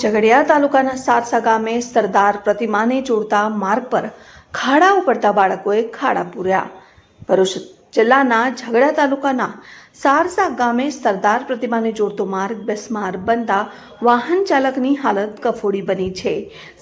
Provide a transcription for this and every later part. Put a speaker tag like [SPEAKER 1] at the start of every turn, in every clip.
[SPEAKER 1] ઝઘડિયા તાલુકાના સારસા ગામે સરદાર પ્રતિમાને જોડતા માર્ગ પર ખાડા ઉકળતા બાળકોએ ખાડા પૂર્યા. ભરૂચ જિલ્લાના ઝઘડિયા તાલુકાના સારસા ગામે સરદાર પ્રતિમાને જોડતો માર્ગ બિસ્માર બનતા વાહન ચાલકની હાલત કફોડી બની છે.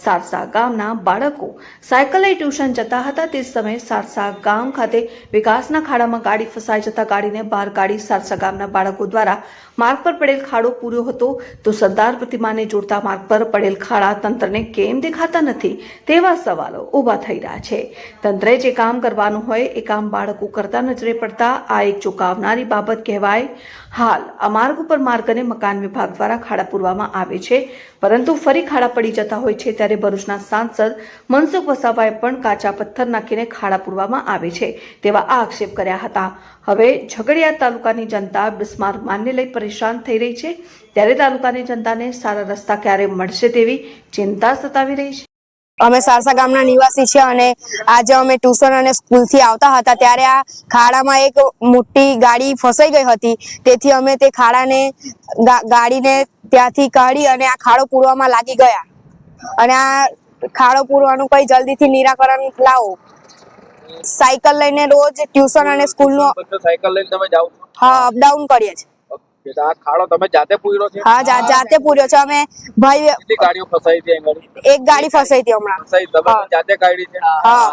[SPEAKER 1] સારસા ગામના બાળકો સાયકલ લઈ ટ્યુશન જતા હતા તે સમયે સારસા ગામ ખાતે વિકાસના ખાડામાં ગાડી ફસાઈ જતા ગાડીને બહાર કાઢી સારસા ગામના બાળકો દ્વારા માર્ગ પર પડેલ ખાડો પૂર્યો હતો. તો સરદાર પ્રતિમાને જોડતા માર્ગ પર પડેલ ખાડા તંત્રને કેમ દેખાતા નથી તેવા સવાલો ઊભા થઈ રહ્યા છે. તંત્રે જે કામ કરવાનું હોય એ કામ બાળકો કરતા નજરે પડતા આ એક ચોંકાવનારી બાબત કહેવાય. હાલ આ માર્ગ ઉપર માર્ગ અને મકાન વિભાગ દ્વારા ખાડા પૂરવામાં આવે છે, પરંતુ ફરી ખાડા પડી જતા હોય છે. ત્યારે ભરૂચના સાંસદ મનસુખ વસાવાએ પણ કાચા પથ્થર નાખીને ખાડા પૂરવામાં આવે છે તેવા આક્ષેપ કર્યા હતા. હવે ઝઘડિયા તાલુકાની જનતા બિસ્માર માનને લઈ પરેશાન થઈ રહી છે. ત્યારે તાલુકાની જનતાને સારા રસ્તા ક્યારે મળશે તેવી ચિંતા સતાવી રહી છે.
[SPEAKER 2] અમે સારસા ગામના નિવાસી છીએ અને આજે અમે ટ્યુશન અને સ્કૂલથી આવતા હતા ત્યારે આ ખાડામાં એક મોટી ગાડી ફસાઈ ગઈ હતી. તેથી અમે તે ખાડાને ગાડીને ત્યાંથી કાઢી અને આ ખાડો પૂરવામાં લાગી ગયા અને આ ખાડો પૂરવાનું કઈ જલ્દીથી નિરાકરણ લાવો. સાયકલ લઈને રોજ ટ્યુશન અને સ્કૂલનો
[SPEAKER 3] સાયકલ લઈને તમે જાવ છો?
[SPEAKER 2] હા, અપડાઉન કરીએ છીએ.
[SPEAKER 3] આ ખાડો તમે જાતે પૂર્યો છે?
[SPEAKER 2] હા, જાતે પૂર્યો છે. અમે ભાઈ
[SPEAKER 3] કેટલી ગાડીઓ ફસાઈ હતી?
[SPEAKER 2] એક ગાડી ફસાઈ હતી હમણાં.
[SPEAKER 3] ફસાઈ તમે જાતે કાઢી છે?
[SPEAKER 2] હા.